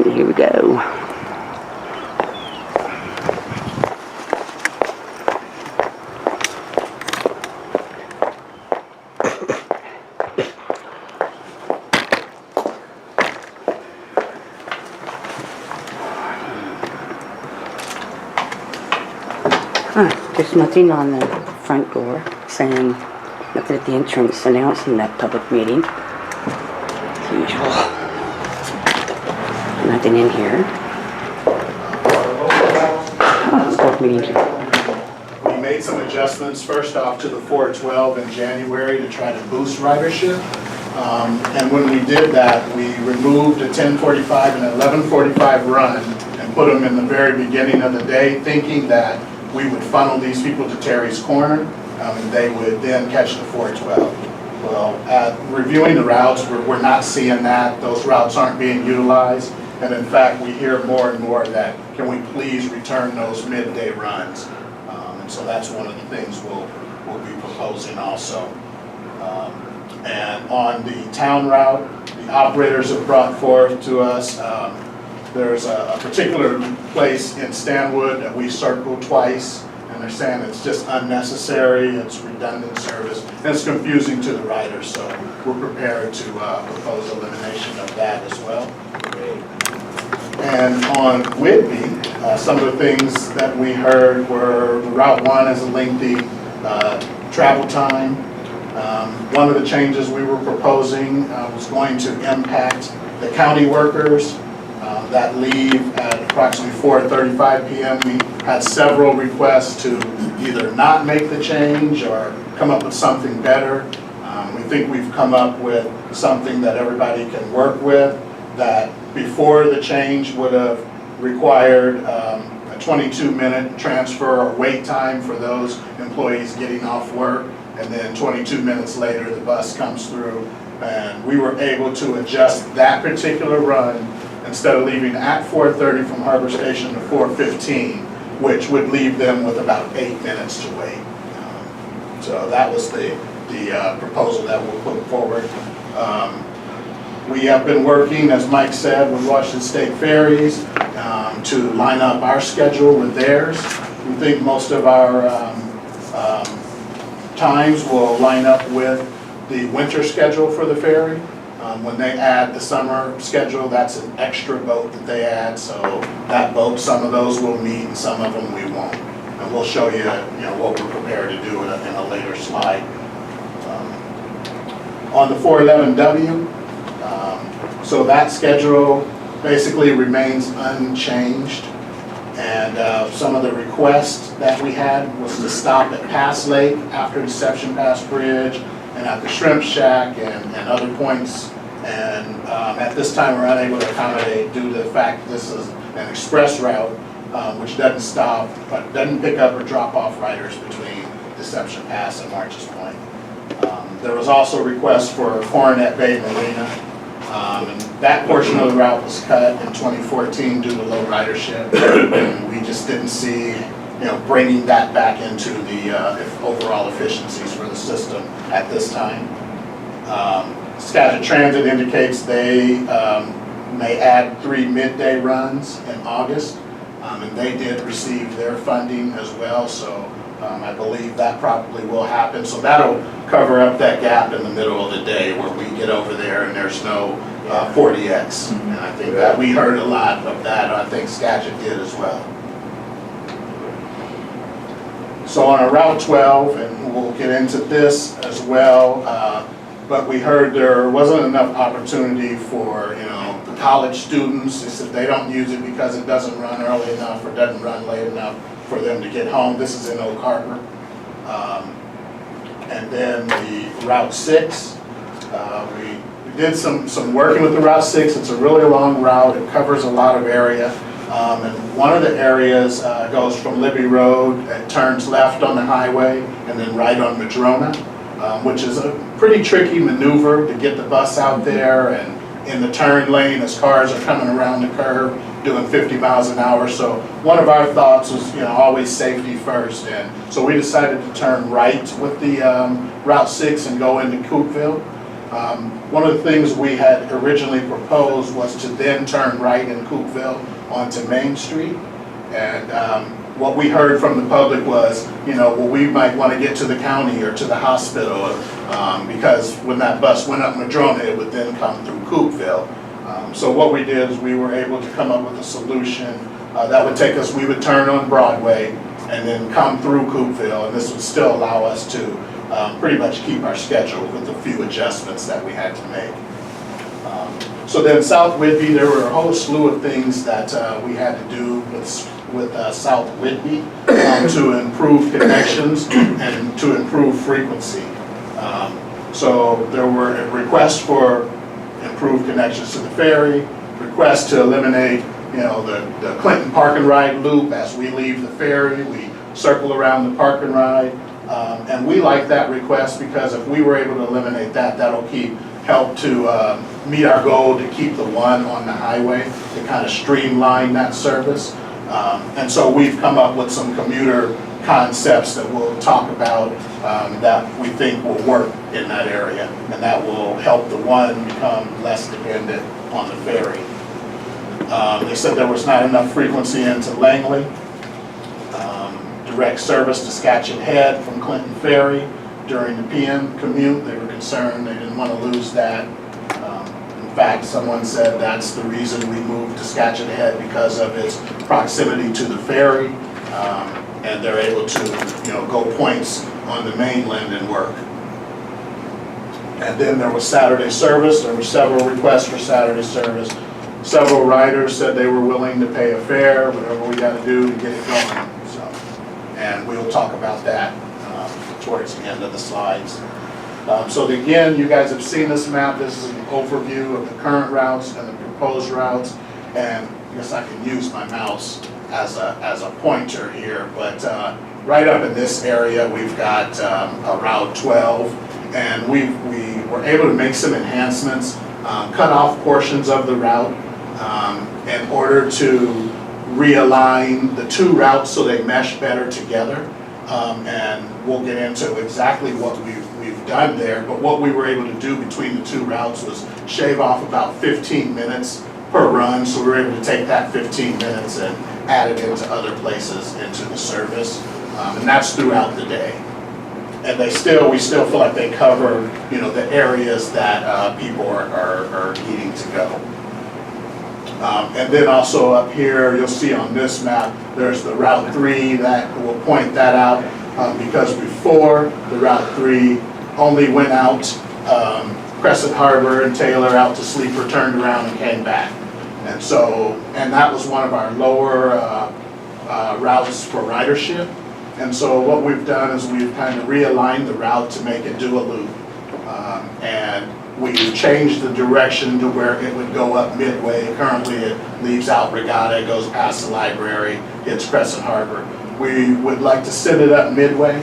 right, here we go. There's nothing on the front door saying, nothing at the entrance announcing that public meeting. As usual. Nothing in here. Oh, public meeting. We made some adjustments first off to the 412 in January to try to boost ridership. And when we did that, we removed a 10:45 and 11:45 run and put them in the very beginning of the day, thinking that we would funnel these people to Terry's Corner, and they would then catch the 412. Well, at reviewing the routes, we're not seeing that. Those routes aren't being utilized. And in fact, we hear more and more that, can we please return those midday runs? And so that's one of the things we'll be proposing also. And on the town route, the operators have brought forth to us, there's a particular place in Stanwood that we circled twice, and they're saying it's just unnecessary, it's redundant service, and it's confusing to the riders, so we're prepared to propose elimination of that as well. And on Whitby, some of the things that we heard were Route 1 has a lengthy travel time. One of the changes we were proposing was going to impact the county workers that leave at approximately 4:35 p.m. We had several requests to either not make the change or come up with something better. We think we've come up with something that everybody can work with, that before the change would have required a 22-minute transfer or wait time for those employees getting off work, and then 22 minutes later the bus comes through, and we were able to adjust that particular run instead of leaving at 4:30 from Harbor Station to 4:15, which would leave them with about 8 minutes to wait. So that was the proposal that we'll put forward. We have been working, as Mike said, with Washington State Ferries to line up our schedule with theirs. We think most of our times will line up with the winter schedule for the ferry. When they add the summer schedule, that's an extra boat that they add. So that boat, some of those will meet and some of them we won't. And we'll show you, what we're prepared to do in a later slide. On the 411W, so that schedule basically remains unchanged. And some of the requests that we had was to stop at Pass Lake after Deception Pass Bridge and at the Shrimp Shack and other points. And at this time, we're unable to accommodate due to the fact this is an express route, which doesn't stop, but doesn't pick up or drop off riders between Deception Pass and March's Point. There was also a request for Coronet Bay Marina, and that portion of the route was cut in 2014 due to low ridership, and we just didn't see, bringing that back into the overall efficiencies for the system at this time. Skagit Transit indicates they may add 3 midday runs in August, and they did receive their funding as well, so I believe that probably will happen. So that'll cover up that gap in the middle of the day where we get over there and there's no 40X. And I think that we heard a lot of that. I think Skagit did as well. So on our Route 12, and we'll get into this as well, but we heard there wasn't enough opportunity for, the college students. They said they don't use it because it doesn't run early enough or doesn't run late enough for them to get home. This is in Oak Harbor. And then the Route 6, we did some working with the Route 6. It's a really long route. It covers a lot of area. And one of the areas goes from Libby Road, it turns left on the highway and then right on Madrona, which is a pretty tricky maneuver to get the bus out there and in the turn lane as cars are coming around the curve doing 50 miles an hour. So one of our thoughts was, always safety first. And so we decided to turn right with the Route 6 and go into Coopville. One of the things we had originally proposed was to then turn right in Coopville onto Main Street. And what we heard from the public was, well, we might want to get to the county or to the hospital because when that bus went up Madrona, it would then come through Coopville. So what we did is we were able to come up with a solution that would take us, we would turn on Broadway and then come through Coopville, and this would still allow us to pretty much keep our schedule with a few adjustments that we had to make. So then South Whitby, there were a whole slew of things that we had to do with South Whitby to improve connections and to improve frequency. So there were requests for improved connections to the ferry, requests to eliminate the Clinton Park and Ride loop. As we leave the ferry, we circle around the park and ride. And we like that request because if we were able to eliminate that, that'll help to meet our goal to keep the one on the highway, to kind of streamline that service. And so we've come up with some commuter concepts that we'll talk about that we think will work in that area, and that will help the one become less dependent on the ferry. They said there was not enough frequency into Langley. Direct service to Skagit Head from Clinton Ferry during the PM commute. They were concerned, they didn't want to lose that. In fact, someone said that's the reason we moved to Skagit Head, because of its proximity to the ferry, and they're able to go points on the mainland and work. And then there was Saturday service. There were several requests for Saturday service. Several riders said they were willing to pay a fare, whatever we got to do to get it going. And we'll talk about that towards the end of the slides. So again, you guys have seen this map. This is an overview of the current routes and the proposed routes. And I guess I can use my mouse as a pointer here. But right up in this area, we've got a Route 12. And we were able to make some enhancements, cut off portions of the route in order to realign the two routes so they mesh better together. And we'll get into exactly what we've done there, but what we were able to do between the two routes was shave off about 15 minutes per run, so we were able to take that 15 minutes and add it into other places into the service, and that's throughout the day. And we still feel like they cover the areas that people are needing to go. And then also up here, you'll see on this map, there's the Route 3 that will point that out, because before the Route 3 only went out Crescent Harbor and Taylor out to Sleeper, turned around and came back. And that was one of our lower routes for ridership. And so what we've done is we've kind of realigned the route to make it do a loop. And we've changed the direction to where it would go up Midway. Currently it leaves out Regatta, goes past the library, hits Crescent Harbor. We would like to send it up Midway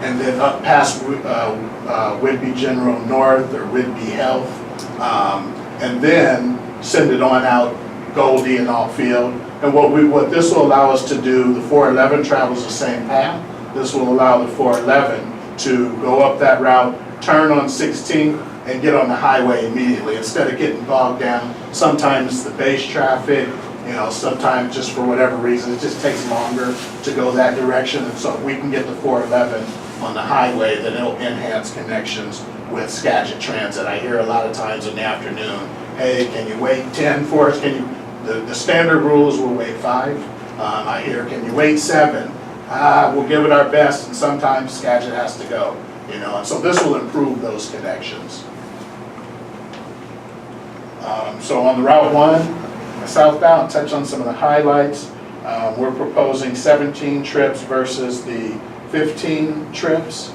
and then up past Whitby General North or Whitby Health, and then send it on out Goldie and Altfield. And what this will allow us to do, the 411 travels the same path. This will allow the 411 to go up that route, turn on 16th, and get on the highway immediately instead of getting bogged down. Sometimes the base traffic, sometimes just for whatever reason, it just takes longer to go that direction. And so if we can get the 411 on the highway, then it'll enhance connections with Skagit Transit. I hear a lot of times in the afternoon, hey, can you wait 10 for us? The standard rules will wait 5. I hear, can you wait 7? We'll give it our best, and sometimes Skagit has to go. And so this will improve those connections. So on the Route 1, southbound, touch on some of the highlights. We're proposing 17 trips versus the 15 trips.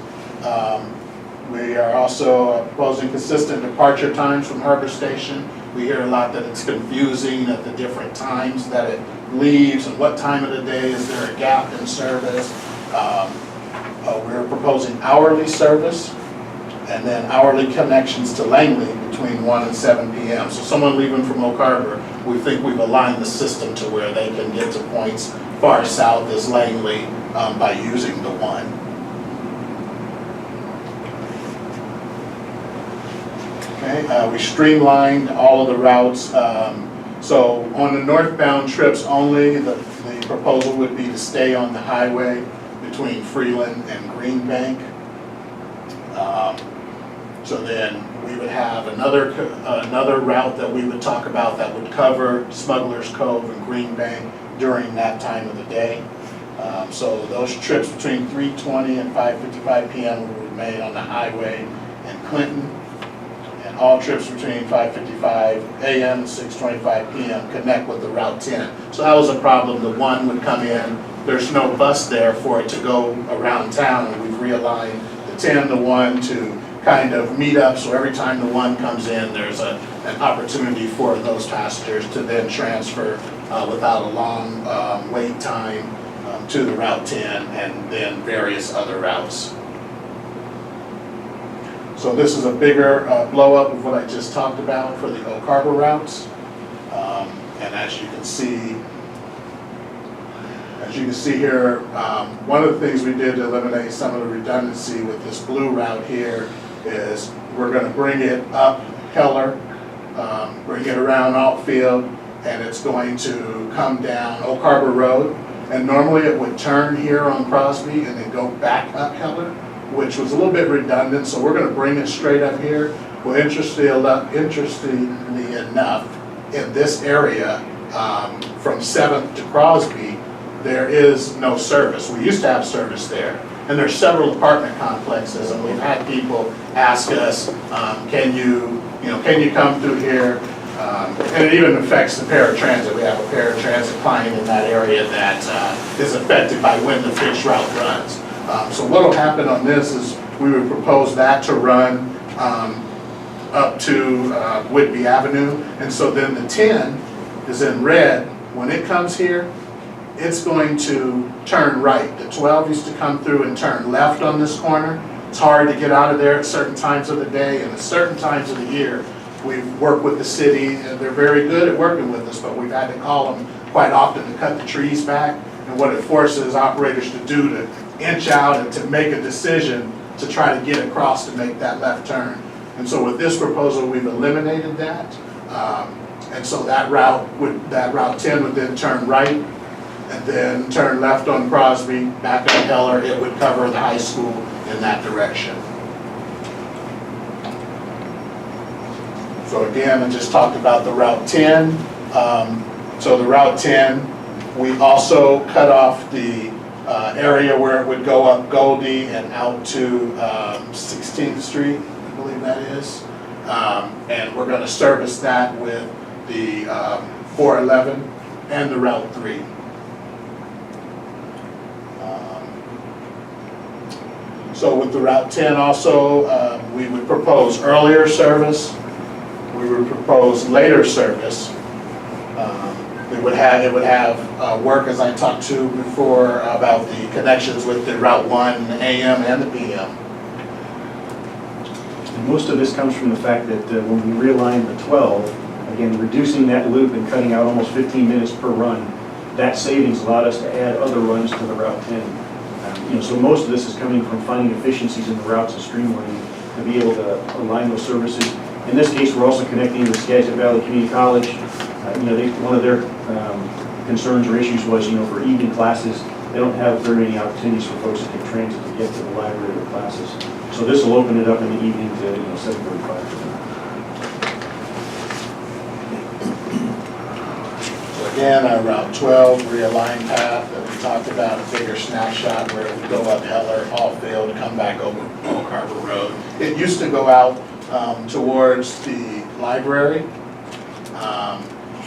We are also proposing consistent departure times from Harbor Station. We hear a lot that it's confusing at the different times that it leaves and what time of the day is there a gap in service. We're proposing hourly service and then hourly connections to Langley between 1 and 7 p.m. So someone leaving from Oak Harbor, we think we've aligned the system to where they can get to points far south as Langley by using the 1. Okay, we streamlined all of the routes. So on the northbound trips only, the proposal would be to stay on the highway between Freeland and Green Bank. So then we would have another route that we would talk about that would cover Smuggler's Cove and Green Bank during that time of the day. So those trips between 3:20 and 5:55 p.m. will remain on the highway in Clinton. And all trips between 5:55 a.m. and 6:25 p.m. connect with the Route 10. So that was a problem. The 1 would come in. There's no bus there for it to go around town. And we've realigned the 10, the 1 to kind of meet up. So every time the 1 comes in, there's an opportunity for those passengers to then transfer without a long wait time to the Route 10 and then various other routes. So this is a bigger blow up of what I just talked about for the Oak Harbor routes. And as you can see here, one of the things we did to eliminate some of the redundancy with this blue route here is we're going to bring it up Heller, bring it around Altfield, and it's going to come down Oak Harbor Road. And normally it would turn here on Crosby and then go back up Heller, which was a little bit redundant, so we're going to bring it straight up here. Well, interestingly enough, in this area, from 7th to Crosby, there is no service. We used to have service there, and there's several apartment complexes, and we've had people ask us, can you come through here? And it even affects the paratransit. We have a paratransit client in that area that is affected by when the fixed route runs. So what will happen on this is we would propose that to run up to Whitby Avenue. And so then the 10 is in red. When it comes here, it's going to turn right. The 12 used to come through and turn left on this corner. It's hard to get out of there at certain times of the day and at certain times of the year. We've worked with the city, and they're very good at working with us, but we've had to call them quite often to cut the trees back. And what it forces operators to do to inch out and to make a decision to try to get across to make that left turn. And so with this proposal, we've eliminated that. And so that route 10 would then turn right and then turn left on Crosby, back on Heller. It would cover the high school in that direction. So again, I just talked about the Route 10. So the Route 10, we also cut off the area where it would go up Goldie and out to 16th Street, I believe that is. And we're going to service that with the 411 and the Route 3. So with the Route 10 also, we would propose earlier service. We would propose later service. It would have work, as I talked to before, about the connections with the Route 1 AM and the PM. And most of this comes from the fact that when we realigned the 12, again, reducing that loop and cutting out almost 15 minutes per run, that savings allowed us to add other runs to the Route 10. So most of this is coming from finding efficiencies in the routes and streamlining to be able to align those services. In this case, we're also connecting with Skagit Valley Community College. One of their concerns or issues was, for evening classes, they don't have very many opportunities for folks to take transit to get to the library or classes. So this will open it up in the evening to 7:45. So again, our Route 12 realigned path that we talked about, a bigger snapshot where it would go up Heller, Hallfield, come back over Oak Harbor Road. It used to go out towards the library,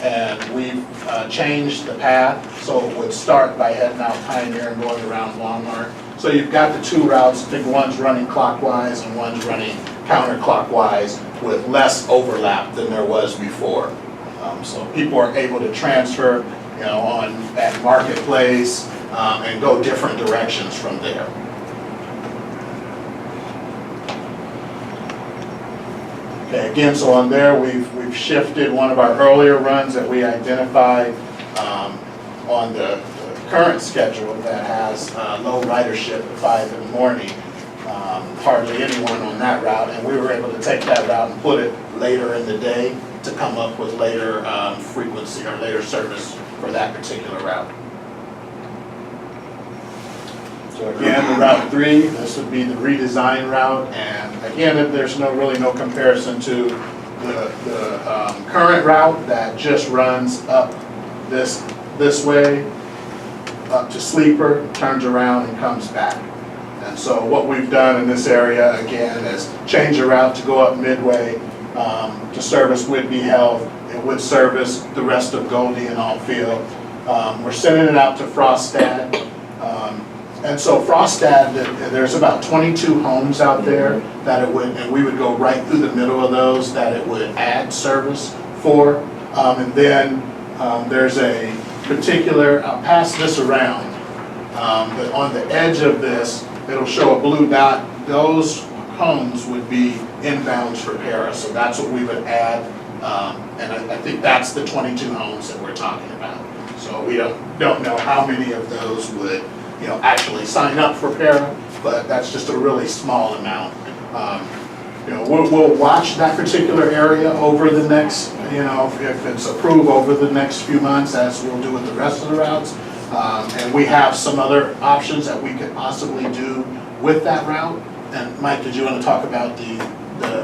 and we've changed the path so it would start by heading out Pioneer and going around Walmart. So you've got the two routes. I think one's running clockwise and one's running counterclockwise with less overlap than there was before. So people are able to transfer, at Marketplace and go different directions from there. Okay, again, so on there, we've shifted one of our earlier runs that we identified on the current schedule that has low ridership at 5 in the morning. Hardly anyone on that route, and we were able to take that route and put it later in the day to come up with later frequency or later service for that particular route. So again, the Route 3, this would be the redesigned route, and again, there's really no comparison to the current route that just runs up this way, up to Sleeper, turns around and comes back. And so what we've done in this area, again, is change the route to go up Midway to service Whitney Health. It would service the rest of Goldie and Allfield. We're sending it out to Frostad. And so Frostad, there's about 22 homes out there that it would, and we would go right through the middle of those that it would add service for. And then there's a particular, I'll pass this around, but on the edge of this, it'll show a blue dot. Those homes would be inbounds for Para, so that's what we would add. And I think that's the 22 homes that we're talking about. So we don't know how many of those would actually sign up for Para, but that's just a really small amount. We'll watch that particular area over the next, if it's approved over the next few months, as we'll do with the rest of the routes. And we have some other options that we could possibly do with that route. And Mike, did you want to talk about the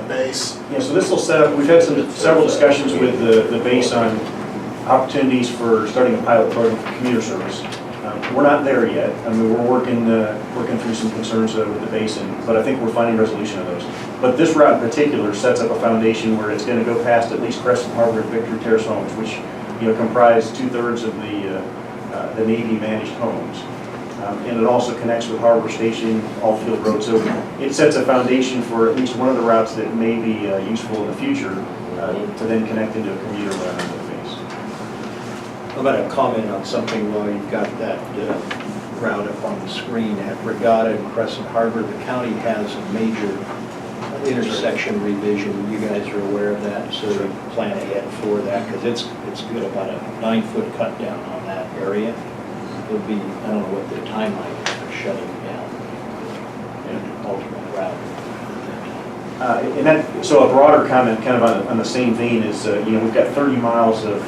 base? Yeah, so this will set up, we've had several discussions with the base on opportunities for starting a pilot program for commuter service. We're not there yet. I mean, we're working through some concerns with the basin, but I think we're finding resolution of those. But this route in particular sets up a foundation where it's going to go past at least Crescent Harbor and Victory Terrace homes, which comprise 2/3 of the Navy managed homes. And it also connects with Harbor Station, Allfield Road. So it sets a foundation for at least one of the routes that may be useful in the future to then connect into a commuter route on the base. I'm going to comment on something while you've got that route up on the screen. At Regatta and Crescent Harbor, the county has a major intersection revision. You guys are aware of that, so you plan ahead for that, because it's good, about a 9-foot cut down on that area. It'll be, I don't know what the timeline is for shutting down an alternate route. So a broader comment, kind of on the same vein, is we've got 30 miles of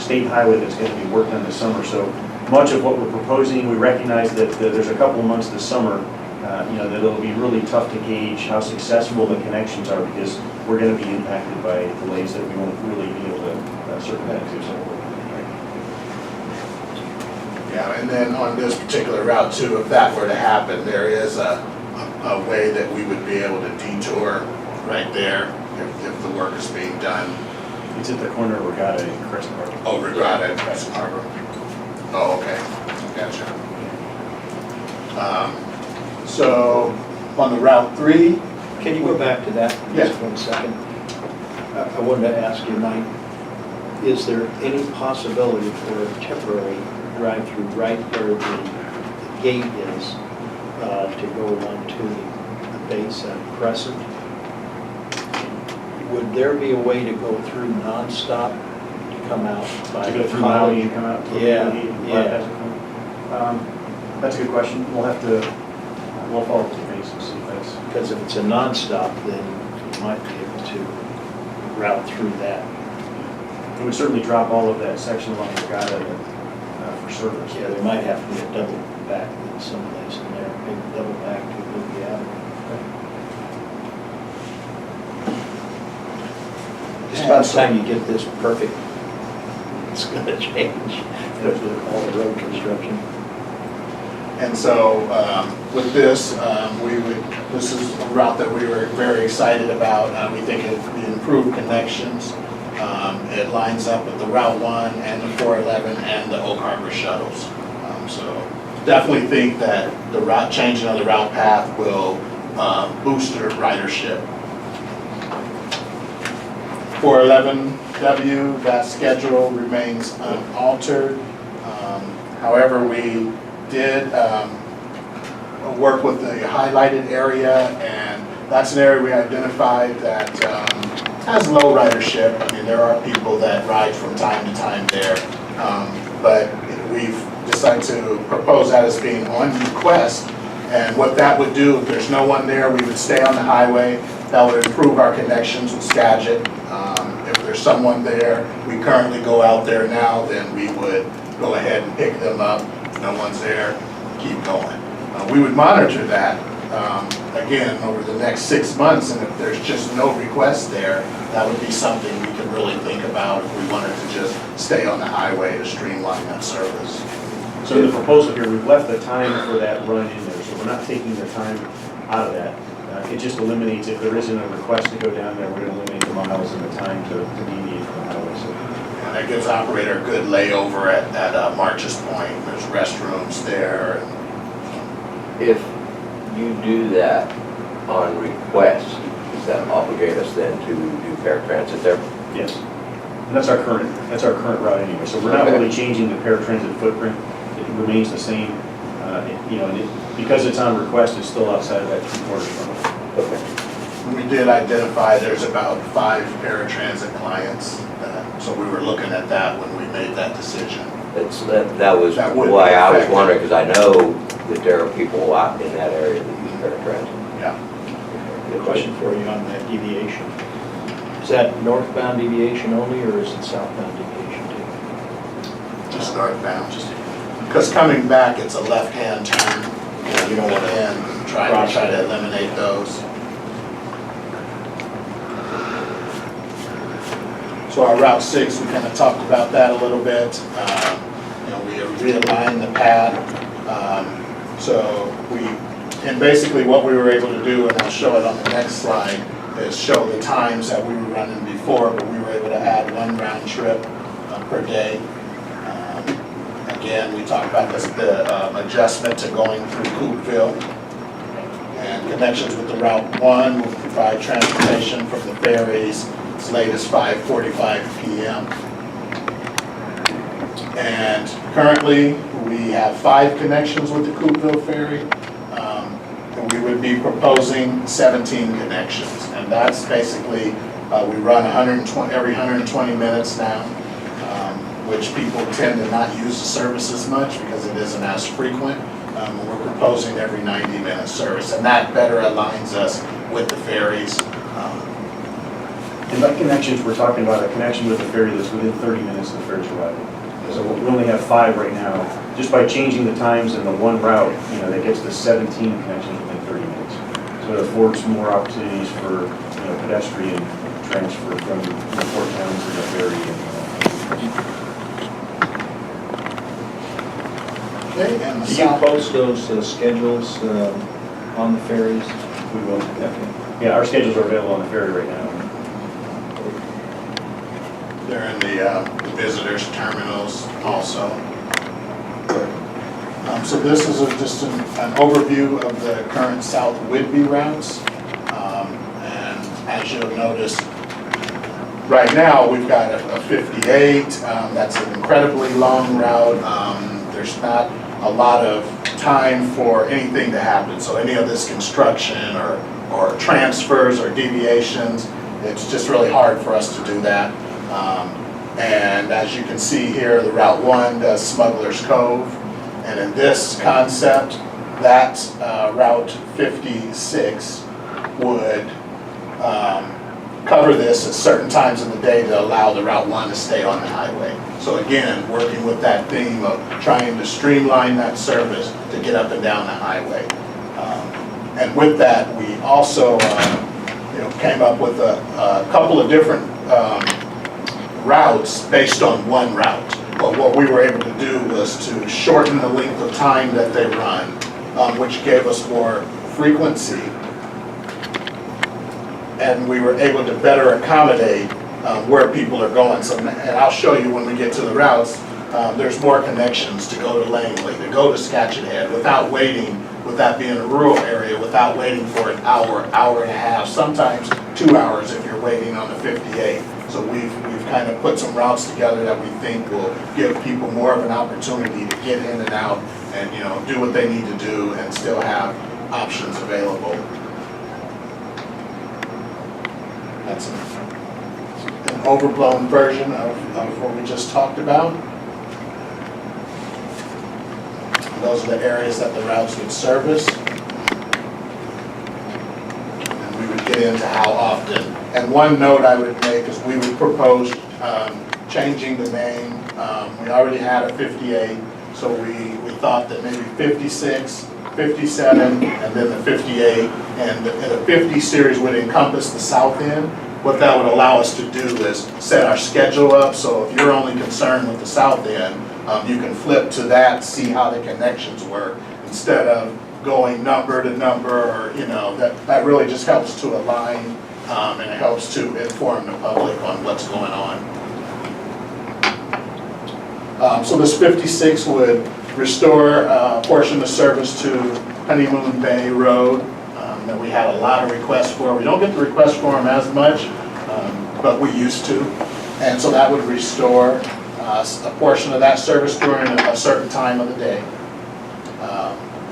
state highway that's going to be worked on this summer. So much of what we're proposing, we recognize that there's a couple of months this summer, that it'll be really tough to gauge how successful the connections are, because we're going to be impacted by delays that we won't really be able to circumvent. Yeah, and then on this particular route too, if that were to happen, there is a way that we would be able to detour right there if the work is being done. It's at the corner of Regatta and Crescent Harbor. Oh, Regatta and Crescent Harbor. Oh, okay, gotcha. So on the Route 3. Can you go back to that Yeah. just 1 second? I wanted to ask you, Mike, is there any possibility for a temporary drive-through right where the gate is to go onto the base at Crescent? Would there be a way to go through nonstop to come out by To go through college? Maui and come out? Yeah. That's a good question. We'll have to, we'll follow up the base and see if that's. Because if it's a nonstop, then you might be able to route through that. It would certainly drop all of that section along Regatta for service. Yeah, there might have to be a double back in some place in there, maybe double back to Movie Avenue. Just about the time you get this perfect, it's gonna change with all the road construction. And so with this, this is a route that we were very excited about. We think it would improve connections. It lines up with the Route 1 and the 411 and the Oak Harbor shuttles. So definitely think that the route changing of the route path will boost their ridership. 411W, that schedule remains unaltered. However, we did work with the highlighted area, and that's an area we identified that has low ridership. I mean, there are people that ride from time to time there, but we've decided to propose that as being on request. And what that would do, if there's no one there, we would stay on the highway. That would improve our connections with Skagit. If there's someone there, we currently go out there now, then we would go ahead and pick them up. If no one's there, keep going. We would monitor that, again, over the next 6 months, and if there's just no request there, that would be something we could really think about if we wanted to just stay on the highway to streamline that service. So in the proposal here, we've left the time for that run in there, so we're not taking the time out of that. It just eliminates, if there isn't a request to go down there, we're going to eliminate the miles and the time to deviate from the highway. So And that gives operator a good layover at March's Point. There's restrooms there. If you do that on request, does that obligate us then to do paratransit there? yes, and that's our current route anyway. So we're not Okay. really changing the paratransit footprint. It remains the same. Because it's on request, it's still outside of that 3/4 funnel. Okay. We did identify there's about 5 paratransit clients. So we were looking at that when we made that decision. That was That would be why I was effective. wondering, because I know that there are people out in that area that use paratransit. Yeah. A question for you on that deviation. Is that northbound deviation only, or is it southbound deviation too? Just northbound. Because coming back, it's a left-hand turn. You don't want to And try to eliminate those. So our Route 6, we kind of talked about that a little bit. We realigned the pad. And basically what we were able to do, and I'll show it on the next slide, is show the times that we were running before, but we were able to add 1 round trip per day. Again, we talked about the adjustment to going through Coopville. And connections with the Route 1 will provide transportation from the ferries as late as 5:45 p.m. And currently, we have 5 connections with the Coopville ferry. And we would be proposing 17 connections. And that's basically, we run every 120 minutes now, which people tend to not use the service as much because it isn't as frequent. We're proposing every 90-minute service, and that better aligns us with the ferries. And by connections, we're talking about a connection with the ferry that's within 30 minutes of the ferry's arrival. So we only have 5 right now. Just by changing the times in the 1 route, that gets to 17 connections within 30 minutes. So it affords more opportunities for pedestrian transfer from port towns to the ferry. Okay, and the Do you south, post those schedules on the ferries? We will. Okay. Yeah, our schedules are available on the ferry right now. they're in the visitors terminals also. So this is just an overview of the current South Whidbey routes. And as you'll notice, right now we've got a 58. That's an incredibly long route. There's not a lot of time for anything to happen. So any of this construction or transfers or deviations, it's just really hard for us to do that. And as you can see here, the Route 1 does Smuggler's Cove. And in this concept, that Route 56 would cover this at certain times of the day to allow the Route 1 to stay on the highway. So again, working with that theme of trying to streamline that service to get up and down the highway. And with that, we also came up with a couple of different routes based on 1 route. But what we were able to do was to shorten the length of time that they run, which gave us more frequency. And we were able to better accommodate where people are going. So, and I'll show you when we get to the routes, there's more connections to go to Langley, to go to Skagit Head without waiting, with that being a rural area, without waiting for an hour, hour and a half, sometimes 2 hours if you're waiting on the 58. So we've kind of put some routes together that we think will give people more of an opportunity to get in and out and do what they need to do and still have options available. That's an overblown version of what we just talked about. Those are the areas that the routes would service. And we would get into how often And one note I would make is we would propose changing the name. We already had a 58, so we thought that maybe 56, 57, and then the 58, and the 50 series would encompass the south end. What that would allow us to do is set our schedule up, so if you're only concerned with the south end, you can flip to that, see how the connections work, instead of going number to number, or, you know, that really just helps to align, and it helps to inform the public on what's going on. So this 56 would restore a portion of service to Honeymoon Bay Road that we had a lot of requests for. We don't get the requests for them as much, but we used to. And so that would restore a portion of that service during a certain time of the day.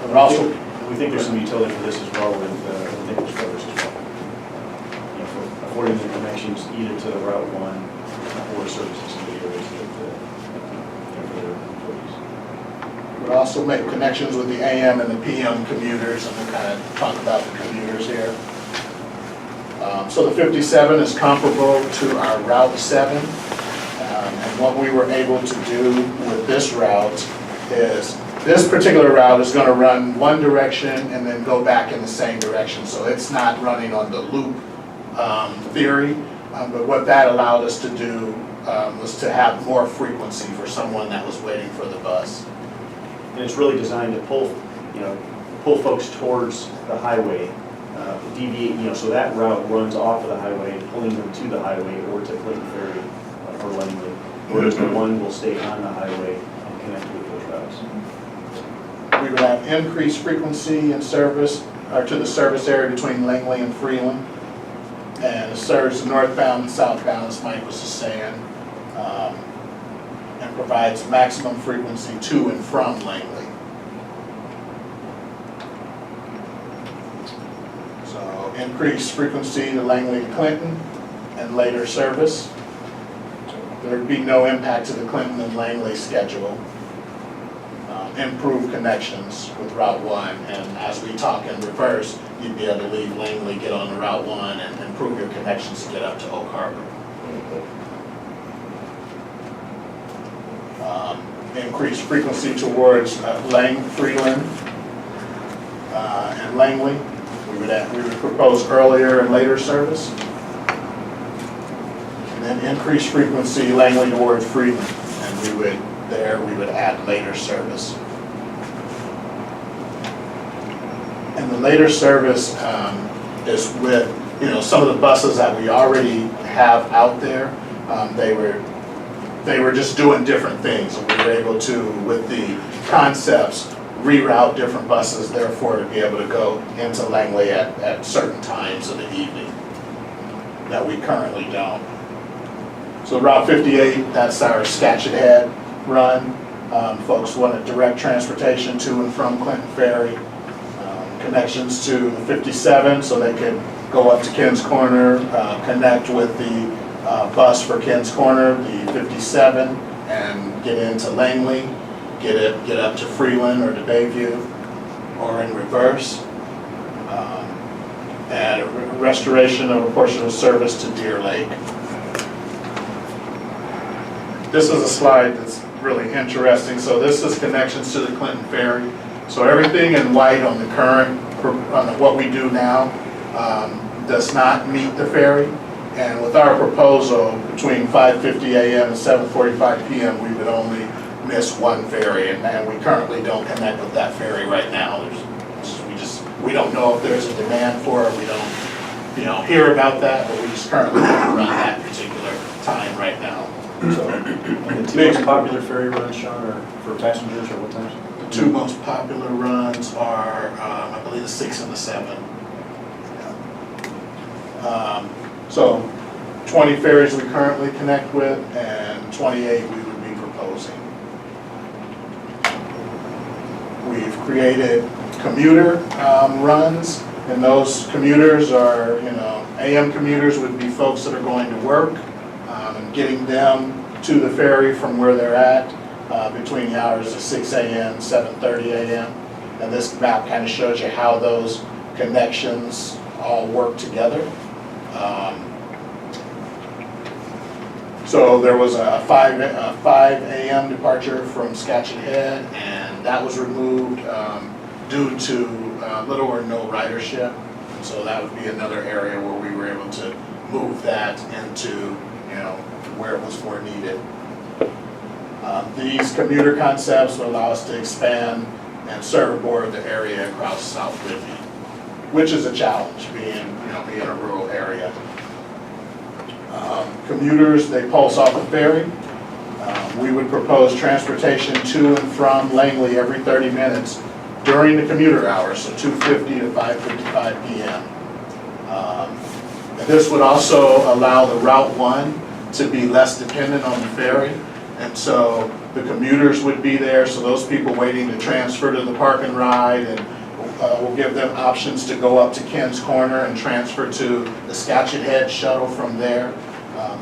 It would also, We think there's some utility for this as well with Nichols Brothers as well. You know, for affording the connections either to the Route 1 or services to the areas that, for their employees. would also make connections with the AM and the PM commuters, and we'll kind of talk about the commuters here. So the 57 is comparable to our Route 7, and what we were able to do with this route is this particular route is going to run one direction and then go back in the same direction, so it's not running on the loop theory, but what that allowed us to do was to have more frequency for someone that was waiting for the bus. And it's really designed to pull, pull folks towards the highway, deviate, so that route runs off of the highway, pulling them to the highway or to Clinton Ferry or Langley, whereas the one will stay on the highway and connect with those routes. We would have increased frequency and service, or to the service area between Langley and Freeland, and it serves northbound and southbound, as Mike was just saying, and provides maximum frequency to and from Langley. So increased frequency to Langley to Clinton and later service. There would be no impact to the Clinton and Langley schedule. Improve connections with Route 1, and as we talk in reverse, you'd be able to leave Langley, get on the Route 1, and improve your connections to get up to Oak Harbor. Increased frequency towards Freeland and Langley. We would propose earlier and later service. And then increased frequency Langley towards Freeland, and we would add later service. And the later service is with, some of the buses that we already have out there. They were just doing different things, and we were able to, with the concepts, reroute different buses, therefore to be able to go into Langley at certain times of the evening that we currently don't. So Route 58, that's our Skatchet Head run. Folks wanted direct transportation to and from Clinton Ferry. Connections to the 57, so they could go up to Ken's Corner, connect with the bus for Ken's Corner, the 57, and get into Langley, get up to Freeland or to Bayview, or in reverse. And a restoration of a portion of service to Deer Lake. This is a slide that's really interesting. So this is connections to the Clinton Ferry. So everything in white on the current, on what we do now, does not meet the ferry. And with our proposal, between 5:50 a.m. and 7:45 p.m., we would only miss one ferry, and we currently don't connect with that ferry right now. We don't know if there's a demand for it. We don't, hear about that, but we just currently don't run that particular time right now. So, and the two most popular ferry runs, Sean, are for passengers, or what times? The two most popular runs are, I believe, the 6 and the 7. So 20 ferries we currently connect with, and 28 we would be proposing. We've created commuter runs, and those commuters are, AM commuters would be folks that are going to work, and getting them to the ferry from where they're at between the hours of 6 a.m. and 7:30 a.m. And this map kind of shows you how those connections all work together. So there was a 5 a.m. departure from Skagit Head, and that was removed due to little or no ridership. And so that would be another area where we were able to move that into, where it was more needed. These commuter concepts will allow us to expand and serve more of the area across South Whitney, which is a challenge being a rural area. Commuters, they pulse off the ferry. We would propose transportation to and from Langley every 30 minutes during the commuter hours, so 2:50 to 5:55 p.m. And this would also allow the Route 1 to be less dependent on the ferry. And so the commuters would be there, so those people waiting to transfer to the park and ride, and we'll give them options to go up to Ken's Corner and transfer to the Skagit Head shuttle from there.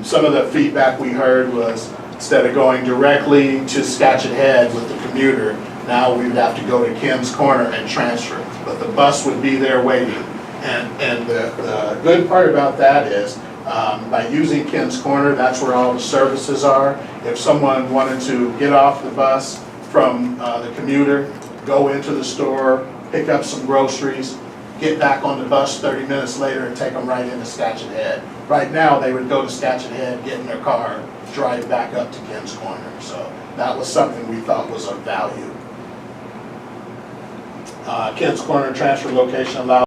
Some of the feedback we heard was instead of going directly to Skagit Head with the commuter, now we would have to go to Ken's Corner and transfer. But the bus would be there waiting. And the good part about that is by using Ken's Corner, that's where all the services are. If someone wanted to get off the bus from the commuter, go into the store, pick up some groceries, get back on the bus 30 minutes later and take them right into Skagit Head. Right now, they would go to Skagit Head, get in their car, drive back up to Ken's Corner. So that was something we thought was of value. Ken's Corner transfer location allows